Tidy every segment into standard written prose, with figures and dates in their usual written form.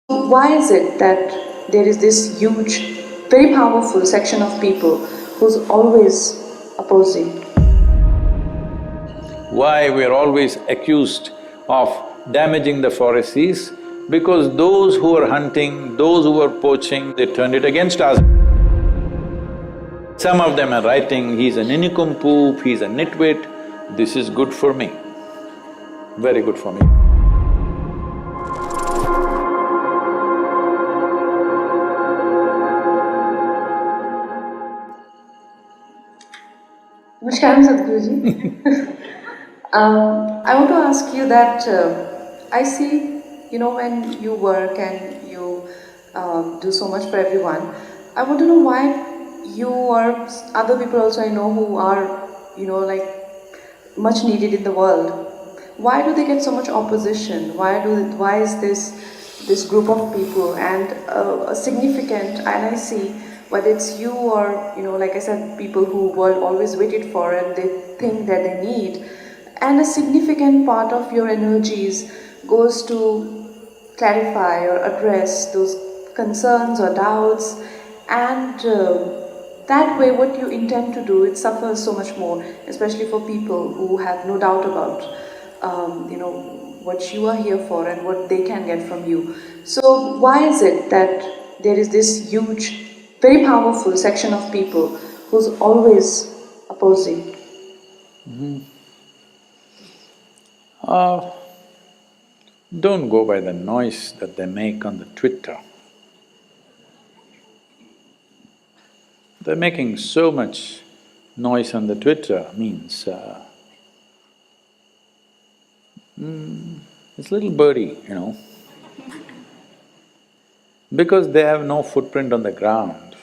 Why is it that there is this huge, very powerful section of people who's always opposing? Why we are always accused of damaging the forests is because those who are hunting, those who are poaching, they turned it against us. Some of them are writing, he's an nincompoop, he's a nitwit. This is good for me, very good for me. Namaskaram, Sadhguruji. I want to ask you that I see, when you work and you do so much for everyone, I want to know why you or other people also I know who are, like much needed in the world. Why do they get so much opposition? Why is this group of people and a significant, and I see whether it's you or like I said, people who were always waited for and they think that they need, and a significant part of your energies goes to clarify or address those concerns or doubts, and that way what you intend to do, it suffers so much more, especially for people who have no doubt about what you are here for and what they can get from you. So why is it that there is this huge, very powerful section of people who's always opposing? Don't go by the noise that they make on the Twitter. They're making so much noise on the Twitter means, it's little birdie, because they have no footprint on the ground,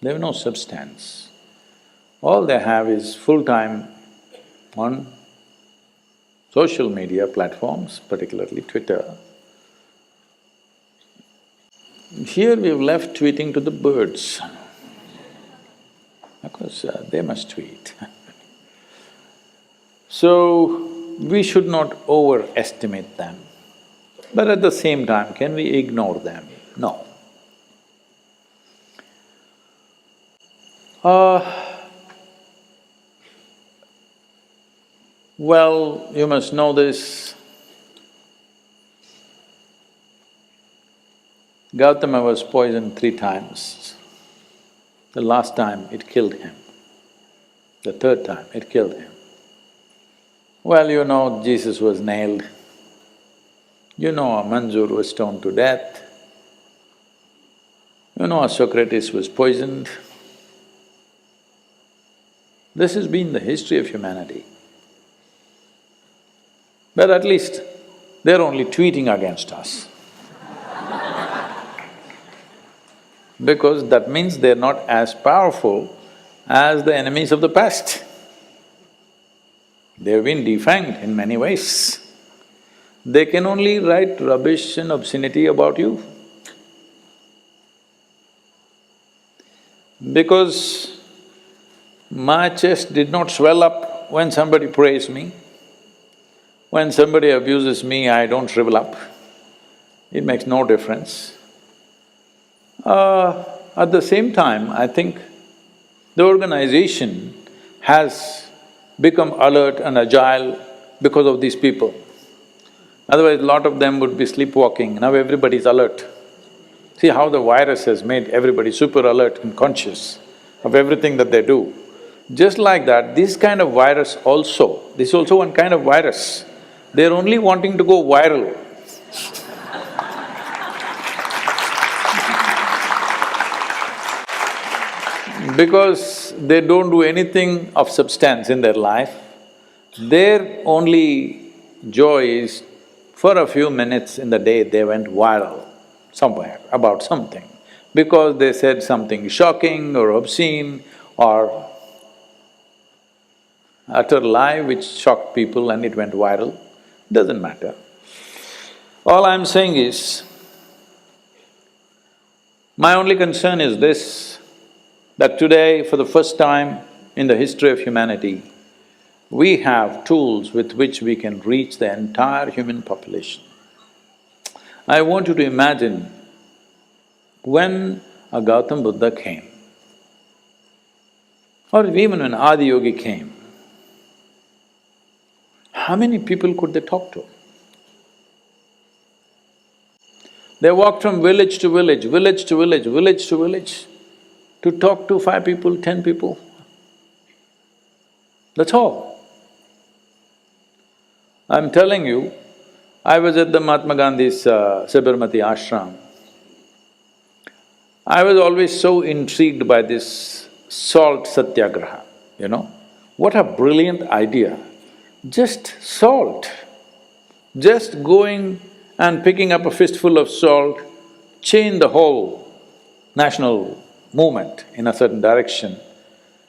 they have no substance. All they have is full-time on social media platforms, particularly Twitter. Here we've left tweeting to the birds, because they must tweet. So, we should not overestimate them, but at the same time, can we ignore them? No. Well, you must know this. Gautama was poisoned 3 times. The last time it killed him. The 3rd time it killed him. Well, Jesus was nailed. Manjur was stoned to death. Socrates was poisoned. This has been the history of humanity. But at least they're only tweeting against us. Because that means they're not as powerful as the enemies of the past. They've been defanged in many ways. They can only write rubbish and obscenity about you. Because my chest did not swell up when somebody praised me. When somebody abuses me, I don't shrivel up. It makes no difference. At the same time, I think the organization has become alert and agile because of these people. Otherwise, a lot of them would be sleepwalking. Now everybody's alert. See how the virus has made everybody super alert and conscious of everything that they do. Just like that, this kind of virus also, this is also one kind of virus. They're only wanting to go viral. Because they don't do anything of substance in their life, their only joy is for a few minutes in the day they went viral somewhere about something, because they said something shocking or obscene or utter lie which shocked people and it went viral, doesn't matter. All I'm saying is, my only concern is this, that today, for the first time in the history of humanity, we have tools with which we can reach the entire human population. I want you to imagine when a Gautam Buddha came, or even when Adi Yogi came, how many people could they talk to? They walked from village to village, village to village, village to village, to talk to 5 people, 10 people. That's all. I'm telling you, I was at the Mahatma Gandhi's Sabarmati ashram. I was always so intrigued by this salt satyagraha, you know. What a brilliant idea. Just salt. Just going and picking up a fistful of salt changed the whole national movement in a certain direction,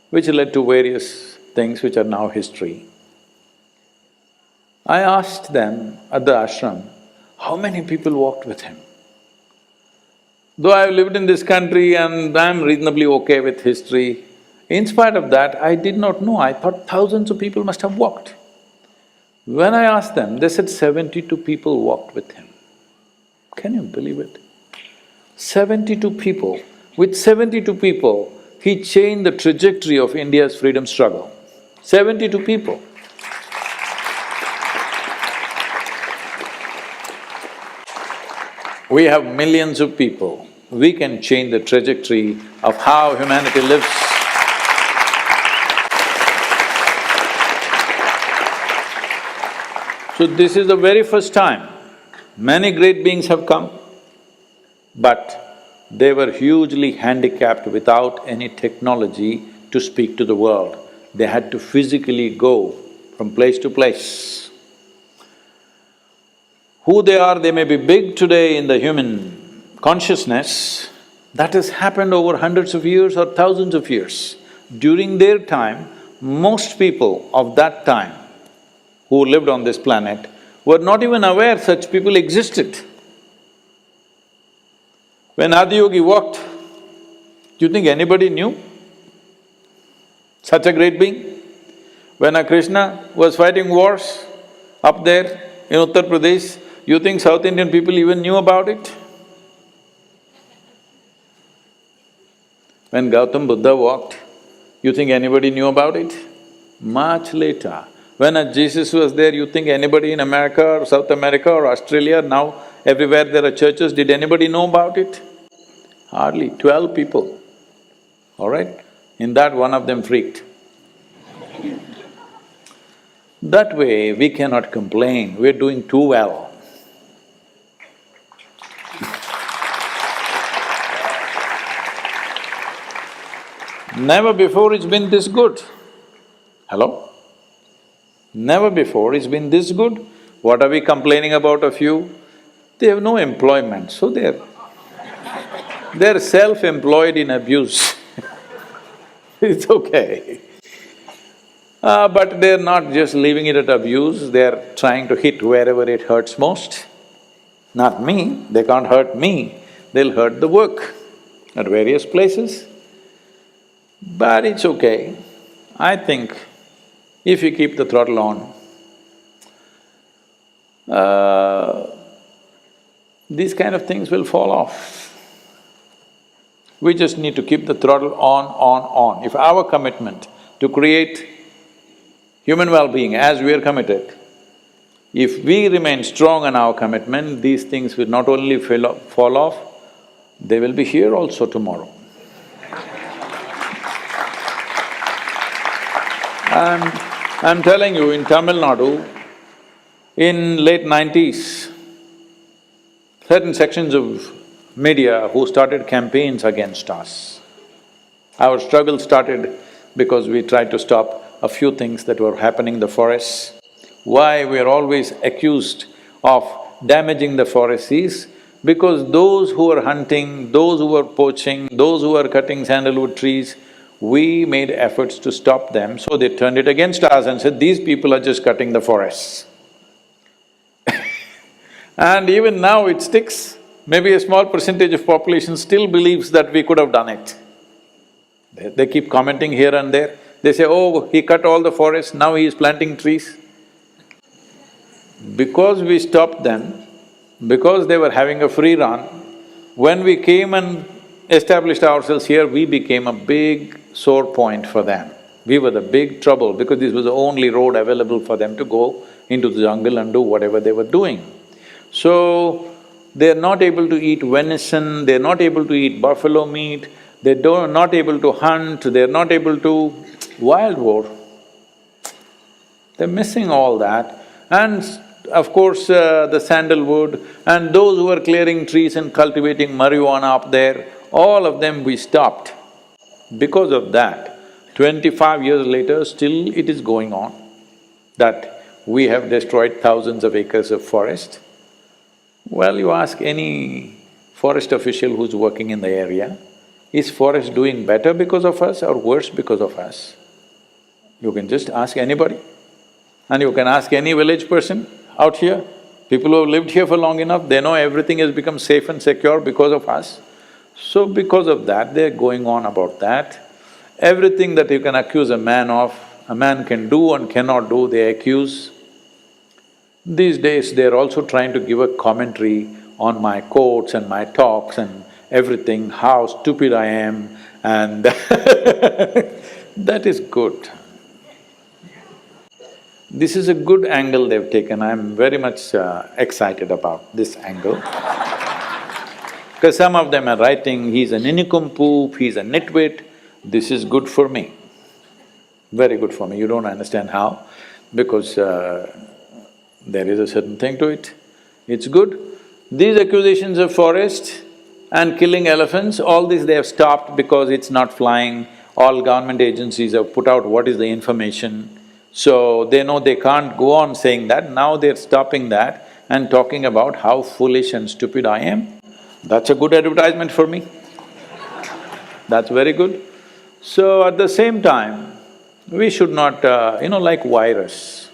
which led to various things which are now history. I asked them at the ashram, how many people walked with him? Though I've lived in this country and I'm reasonably okay with history, in spite of that, I did not know. I thought thousands of people must have walked. When I asked them, they said 72 people walked with him. Can you believe it? 72 people. With 72 people, he changed the trajectory of India's freedom struggle. 72 people. We have millions of people. We can change the trajectory of how humanity lives. So this is the very first time many great beings have come, but they were hugely handicapped without any technology to speak to the world. They had to physically go from place to place. Who they are, they may be big today in the human consciousness, that has happened over hundreds of years or thousands of years. During their time, most people of that time who lived on this planet were not even aware such people existed. When Adi Yogi walked, do you think anybody knew such a great being? When a Krishna was fighting wars up there in Uttar Pradesh, you think South Indian people even knew about it? When Gautam Buddha walked, you think anybody knew about it? Much later. When a Jesus was there, you think anybody in America or South America or Australia, now everywhere there are churches, did anybody know about it? Hardly 12 people, all right? In that, one of them freaked. That way, we cannot complain, we're doing too well. Never before it's been this good. Hello? Never before it's been this good. What are we complaining about a few? They have no employment, so they're self-employed in abuse. It's okay. But they're not just leaving it at abuse, they're trying to hit wherever it hurts most. Not me, they can't hurt me, they'll hurt the work at various places. But it's okay. I think if you keep the throttle on, these kind of things will fall off. We just need to keep the throttle on. If our commitment to create human well-being as we are committed, if we remain strong in our commitment, these things will not only fall off, they will be here also tomorrow. I'm telling you, in Tamil Nadu, in late 90s, certain sections of media who started campaigns against us. Our struggle started because we tried to stop a few things that were happening in the forests. Why we are always accused of damaging the forests is because those who were hunting, those who were poaching, those who were cutting sandalwood trees, we made efforts to stop them, so they turned it against us and said, these people are just cutting the forests. And even now it sticks. Maybe a small percentage of population still believes that we could have done it. They keep commenting here and there. They say, oh, he cut all the forests, now he is planting trees. Because we stopped them, Because they were having a free run, when we came and established ourselves here, we became a big sore point for them. We were the big trouble because this was the only road available for them to go into the jungle and do whatever they were doing. So, they're not able to eat venison, they're not able to eat buffalo meat, they're not able to hunt, they're not able to… wild war. They're missing all that. And of course, the sandalwood and those who were clearing trees and cultivating marijuana up there, all of them we stopped. Because of that, 25 years later, still it is going on, that we have destroyed thousands of acres of forest. Well, you ask any forest official who's working in the area, is forest doing better because of us or worse because of us? You can just ask anybody. And you can ask any village person out here, people who have lived here for long enough, they know everything has become safe and secure because of us. So because of that, they're going on about that. Everything that you can accuse a man of, a man can do and cannot do, they accuse. These days, they're also trying to give a commentary on my quotes and my talks and everything, how stupid I am and that is good. This is a good angle they've taken, I'm very much excited about this angle. Because some of them are writing, he's a nincompoop, he's a nitwit, this is good for me, very good for me. You don't understand how, because there is a certain thing to it. It's good. These accusations of forest and killing elephants, all this they have stopped because it's not flying. All government agencies have put out what is the information. So they know they can't go on saying that, now they're stopping that and talking about how foolish and stupid I am. That's a good advertisement for me. That's very good. So at the same time, we should not, like virus.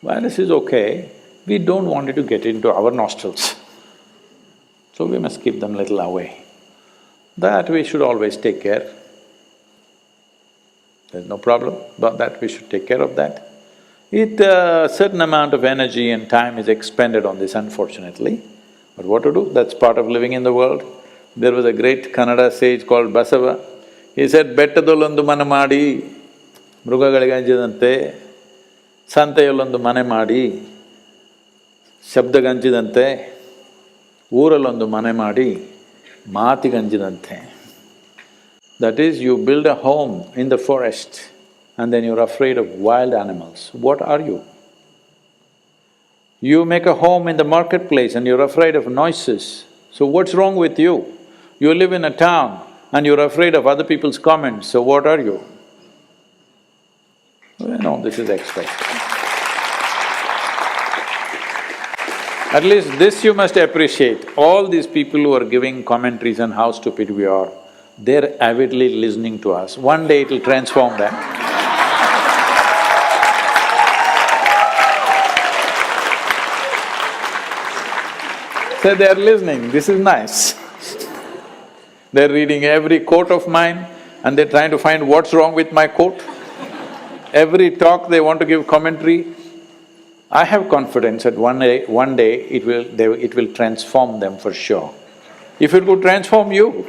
Virus is okay, we don't want it to get into our nostrils. So we must keep them little away. That we should always take care. There's no problem, but that we should take care of that. A certain amount of energy and time is expended on this, unfortunately. But what to do? That's part of living in the world. There was a great Kannada sage called Basava. He said, "Bettadolondu mana ಮಾಡಿ ಮೃಗಗಳಿಗೆ ಅಂಜಿದಂತೆ, ಸಂತೆಯಲ್ಲೊಂದು ಮನೆ ಮಾಡಿ ಶಬ್ದಗಂಜಿದಂತೆ, ಊರಲ್ಲೊಂದು ಮನೆ ಮಾಡಿ ಮಾತಿಗಂಜಿದಂತೆ." That is, you build a home in the forest and then you're afraid of wild animals. What are you? You make a home in the marketplace and you're afraid of noises. So what's wrong with you? You live in a town and you're afraid of other people's comments, so what are you? Well, no, this is expert. At least this you must appreciate, all these people who are giving commentaries on how stupid we are, they're avidly listening to us. One day it'll transform them. So they're listening, this is nice. They're reading every quote of mine and they're trying to find what's wrong with my quote. Every talk they want to give commentary. I have confidence that one day it will transform them for sure. If it could transform you,